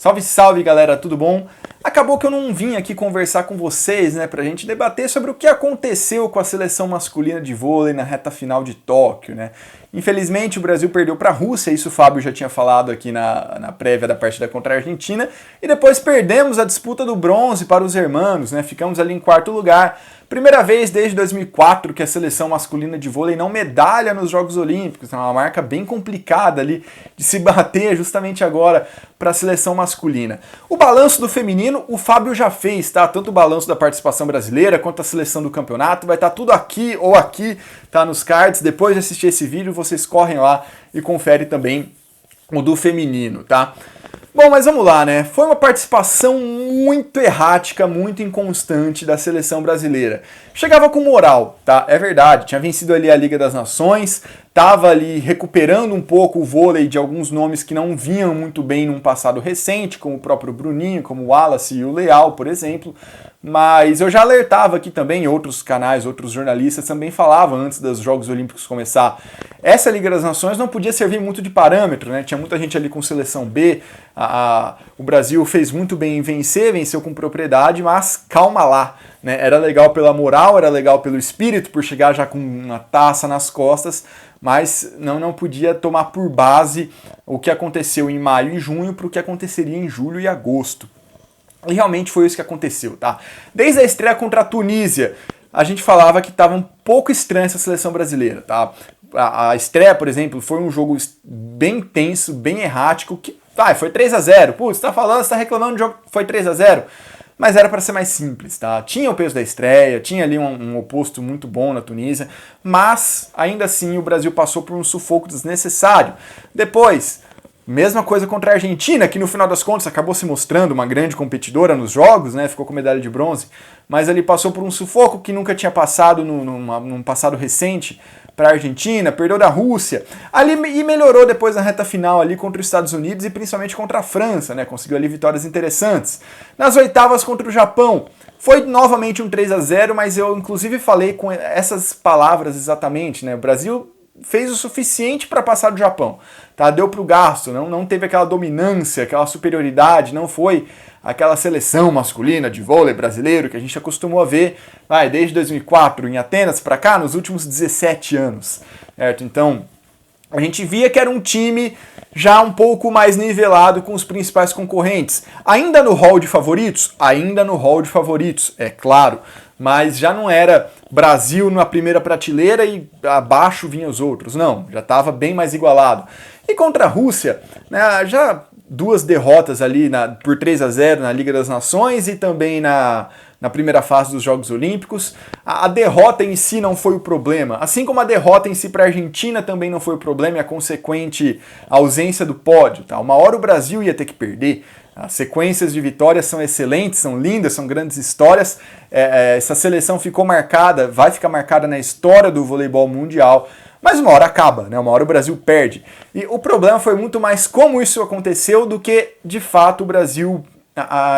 Salve, salve galera, tudo bom? Acabou que eu não vim aqui conversar com vocês, né, pra gente debater sobre o que aconteceu com a seleção masculina de vôlei na reta final de Tóquio, né? Infelizmente o Brasil perdeu para a Rússia, isso o Fábio já tinha falado aqui na prévia da partida contra a Argentina, e depois perdemos a disputa do bronze para os hermanos, né? Ficamos ali em quarto lugar. Primeira vez desde 2004 que a seleção masculina de vôlei não medalha nos Jogos Olímpicos, é uma marca bem complicada ali de se bater justamente agora para a seleção masculina. O balanço do feminino o Fábio já fez, tá? Tanto o balanço da participação brasileira quanto a seleção do campeonato, vai estar tudo aqui ou aqui, tá? Nos cards. Depois de assistir esse vídeo, vocês correm lá e conferem também o do feminino, tá? Bom, mas vamos lá, né? Foi uma participação muito errática, muito inconstante da seleção brasileira. Chegava com moral, tá? É verdade, tinha vencido ali a Liga das Nações, tava ali recuperando um pouco o vôlei de alguns nomes que não vinham muito bem num passado recente, como o próprio Bruninho, como o Wallace e o Leal, por exemplo. Mas eu já alertava aqui também, outros canais, outros jornalistas também falavam antes dos Jogos Olímpicos começar. Essa Liga das Nações não podia servir muito de parâmetro, né? Tinha muita gente ali com seleção B, o Brasil fez muito bem em vencer, venceu com propriedade, mas calma lá, né? Era legal pela moral, era legal pelo espírito, por chegar já com uma taça nas costas, mas não podia tomar por base o que aconteceu em maio e junho para o que aconteceria em julho e agosto. E realmente foi isso que aconteceu, tá? Desde a estreia contra a Tunísia, a gente falava que estava um pouco estranha essa seleção brasileira, tá? A estreia, por exemplo, foi um jogo bem tenso, bem errático, que foi 3-0. Putz, você tá falando, você tá reclamando de jogo que foi 3-0. Mas era para ser mais simples, tá? Tinha o peso da estreia, tinha ali um oposto muito bom na Tunísia, mas ainda assim o Brasil passou por um sufoco desnecessário. Depois, mesma coisa contra a Argentina, que no final das contas acabou se mostrando uma grande competidora nos jogos, né? Ficou com medalha de bronze, mas ali passou por um sufoco que nunca tinha passado num passado recente para a Argentina, perdeu da Rússia, ali e melhorou depois na reta final ali contra os Estados Unidos e principalmente contra a França, né? Conseguiu ali vitórias interessantes. Nas oitavas contra o Japão, foi novamente um 3-0, mas eu inclusive falei com essas palavras exatamente, né? O Brasil fez o suficiente para passar do Japão, tá? Deu para o gasto, não teve aquela dominância, aquela superioridade, não foi aquela seleção masculina de vôlei brasileiro que a gente acostumou a ver desde 2004 em Atenas para cá, nos últimos 17 anos, certo? Então, a gente via que era um time já um pouco mais nivelado com os principais concorrentes. Ainda no hall de favoritos? Ainda no hall de favoritos, é claro. Mas já não era Brasil na primeira prateleira e abaixo vinham os outros. Não, já estava bem mais igualado. E contra a Rússia, né, já duas derrotas ali por 3-0 na Liga das Nações e também na primeira fase dos Jogos Olímpicos. A derrota em si não foi o problema, assim como a derrota em si para a Argentina também não foi o problema e a consequente ausência do pódio. Tá? Uma hora o Brasil ia ter que perder. As sequências de vitórias são excelentes, são lindas, são grandes histórias. Essa seleção ficou marcada, vai ficar marcada na história do voleibol mundial, mas uma hora acaba, né? Uma hora o Brasil perde. E o problema foi muito mais como isso aconteceu do que, de fato, o Brasil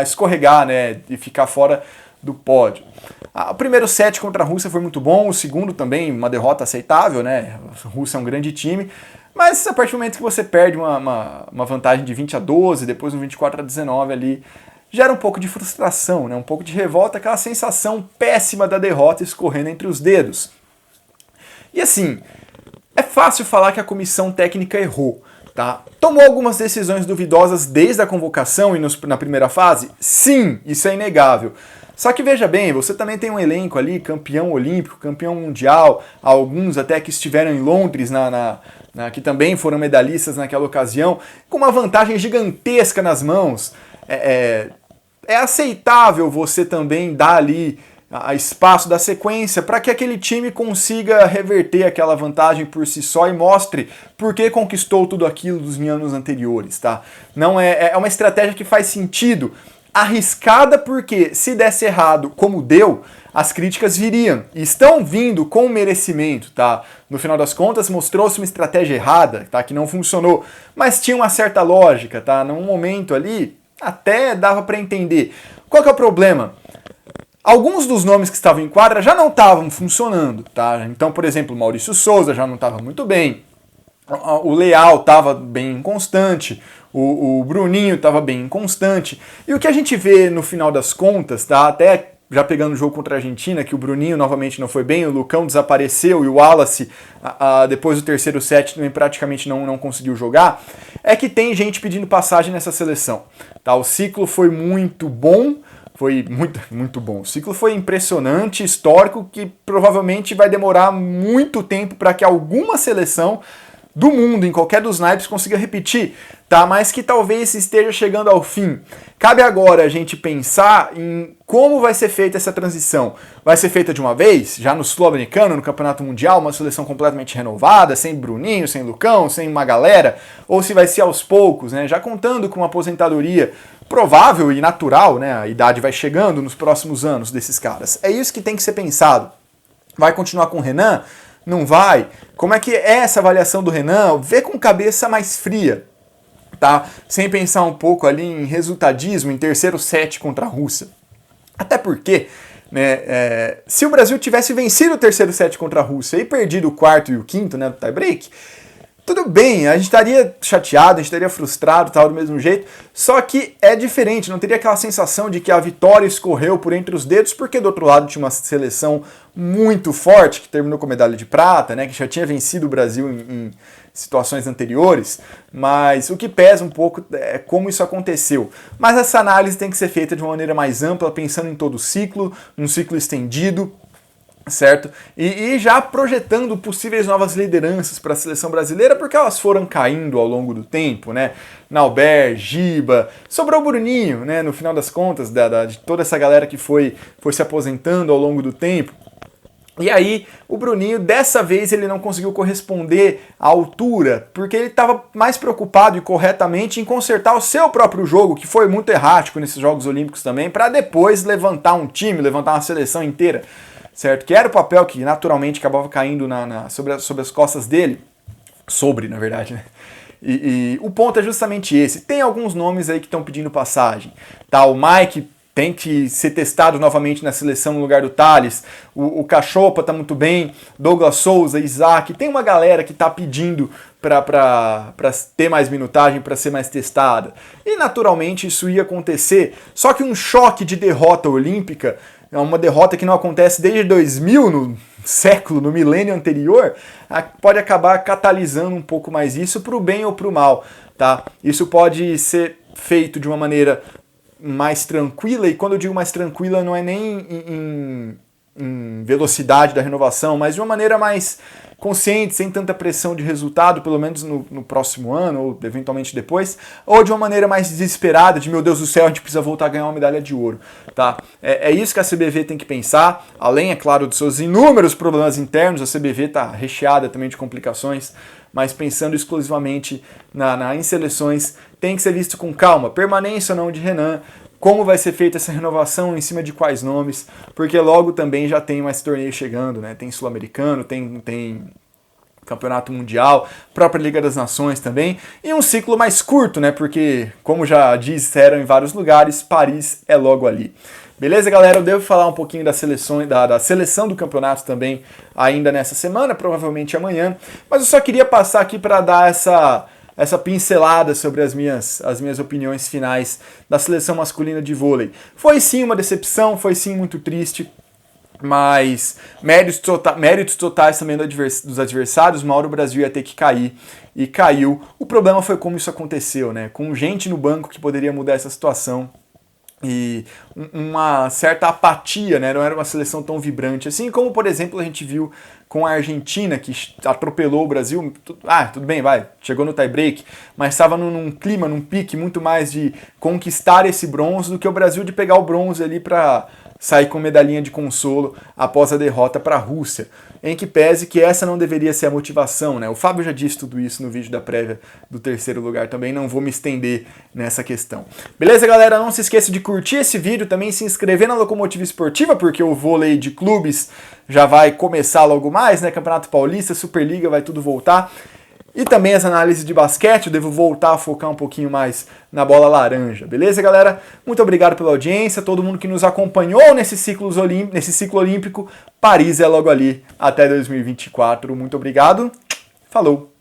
escorregar, né? E ficar fora do pódio. O primeiro set contra a Rússia foi muito bom, o segundo também uma derrota aceitável, né? A Rússia é um grande time, mas a partir do momento que você perde uma vantagem de 20-12, depois um 24-19 ali, gera um pouco de frustração, né? Um pouco de revolta, aquela sensação péssima da derrota escorrendo entre os dedos. E assim, é fácil falar que a comissão técnica errou, tá? Tomou algumas decisões duvidosas desde a convocação e na primeira fase? Sim, isso é inegável. Só que veja bem, você também tem um elenco ali, campeão olímpico, campeão mundial, alguns até que estiveram em Londres, que também foram medalhistas naquela ocasião, com uma vantagem gigantesca nas mãos. É aceitável você também dar ali espaço da sequência para que aquele time consiga reverter aquela vantagem por si só e mostre por que conquistou tudo aquilo dos anos anteriores, tá? Não é uma estratégia que faz sentido. Arriscada porque, se desse errado como deu, as críticas viriam. E estão vindo com merecimento, tá? No final das contas, mostrou-se uma estratégia errada, tá? Que não funcionou. Mas tinha uma certa lógica, tá? Num momento ali, até dava para entender. Qual que é o problema? Alguns dos nomes que estavam em quadra já não estavam funcionando, tá? Então, por exemplo, Maurício Souza já não estava muito bem. O Leal estava bem inconstante, o Bruninho estava bem inconstante. E o que a gente vê no final das contas, tá? Até já pegando o jogo contra a Argentina, que o Bruninho novamente não foi bem, o Lucão desapareceu e o Wallace, depois do terceiro set, também praticamente não conseguiu jogar, é que tem gente pedindo passagem nessa seleção. Tá? O ciclo foi muito bom, foi muito bom. O ciclo foi impressionante, histórico, que provavelmente vai demorar muito tempo para que alguma seleção do mundo, em qualquer dos naipes, consiga repetir, tá? Mas que talvez esteja chegando ao fim. Cabe agora a gente pensar em como vai ser feita essa transição. Vai ser feita de uma vez, já no Sul-Americano, no Campeonato Mundial, uma seleção completamente renovada, sem Bruninho, sem Lucão, sem uma galera, ou se vai ser aos poucos, né? Já contando com uma aposentadoria provável e natural, né? A idade vai chegando nos próximos anos desses caras. É isso que tem que ser pensado. Vai continuar com o Renan? Não vai? Como é que é essa avaliação do Renan? Vê com cabeça mais fria, tá? Sem pensar um pouco ali em resultadismo, em terceiro set contra a Rússia. Até porque, né, se o Brasil tivesse vencido o terceiro set contra a Rússia e perdido o quarto e o quinto, né, do tie-break, tudo bem, a gente estaria chateado, a gente estaria frustrado, tal, do mesmo jeito, só que é diferente, não teria aquela sensação de que a vitória escorreu por entre os dedos, porque do outro lado tinha uma seleção muito forte, que terminou com medalha de prata, né, que já tinha vencido o Brasil em situações anteriores, mas o que pesa um pouco é como isso aconteceu. Mas essa análise tem que ser feita de uma maneira mais ampla, pensando em todo o ciclo, num ciclo estendido, certo? E já projetando possíveis novas lideranças para a seleção brasileira, porque elas foram caindo ao longo do tempo, né? Nauber, Giba, sobrou o Bruninho, né? No final das contas, de toda essa galera que foi se aposentando ao longo do tempo. E aí, o Bruninho, dessa vez, ele não conseguiu corresponder à altura, porque ele estava mais preocupado e corretamente em consertar o seu próprio jogo, que foi muito errático nesses Jogos Olímpicos também, para depois levantar um time, levantar uma seleção inteira. Certo? Que era o papel que naturalmente acabava caindo sobre as costas dele. Na verdade, né? E o ponto é justamente esse. Tem alguns nomes aí que estão pedindo passagem. Tá, o Mike tem que ser testado novamente na seleção no lugar do Thales. O Cachopa tá muito bem. Douglas Souza, Isaac. Tem uma galera que tá pedindo para ter mais minutagem, para ser mais testada. E naturalmente isso ia acontecer. Só que um choque de derrota olímpica, é uma derrota que não acontece desde 2000, no século, no milênio anterior, pode acabar catalisando um pouco mais isso para o bem ou para o mal, tá? Isso pode ser feito de uma maneira mais tranquila, e quando eu digo mais tranquila não é nem em velocidade da renovação, mas de uma maneira mais consciente, sem tanta pressão de resultado, pelo menos no próximo ano, ou eventualmente depois, ou de uma maneira mais desesperada, de meu Deus do céu, a gente precisa voltar a ganhar uma medalha de ouro. Tá? É isso que a CBV tem que pensar, além, é claro, dos seus inúmeros problemas internos, a CBV está recheada também de complicações, mas pensando exclusivamente em seleções, tem que ser visto com calma, permanência ou não de Renan, como vai ser feita essa renovação, em cima de quais nomes, porque logo também já tem mais torneio chegando, né? Tem Sul-Americano, tem Campeonato Mundial, própria Liga das Nações também, e um ciclo mais curto, né? Porque, como já disseram em vários lugares, Paris é logo ali. Beleza, galera? Eu devo falar um pouquinho da seleção do campeonato também ainda nessa semana, provavelmente amanhã, mas eu só queria passar aqui para dar essa pincelada sobre as minhas opiniões finais da seleção masculina de vôlei. Foi sim uma decepção, foi sim muito triste, mas méritos totais também dos adversários. Uma hora o Brasil ia ter que cair, e caiu. O problema foi como isso aconteceu, né? Com gente no banco que poderia mudar essa situação, e uma certa apatia, né? Não era uma seleção tão vibrante assim, como por exemplo a gente viu com a Argentina, que atropelou o Brasil. Tudo bem, chegou no tie-break, mas estava num clima, num pique muito mais de conquistar esse bronze do que o Brasil de pegar o bronze ali para sair com medalhinha de consolo após a derrota para a Rússia, em que pese que essa não deveria ser a motivação, né? O Fábio já disse tudo isso no vídeo da prévia do terceiro lugar também, não vou me estender nessa questão. Beleza, galera? Não se esqueça de curtir esse vídeo, também se inscrever na Locomotiva Esportiva, porque o vôlei de clubes já vai começar logo mais, né? Campeonato Paulista, Superliga, vai tudo voltar. E também as análises de basquete, eu devo voltar a focar um pouquinho mais na bola laranja. Beleza, galera? Muito obrigado pela audiência, todo mundo que nos acompanhou nesse ciclo olímpico. Paris é logo ali, até 2024. Muito obrigado. Falou!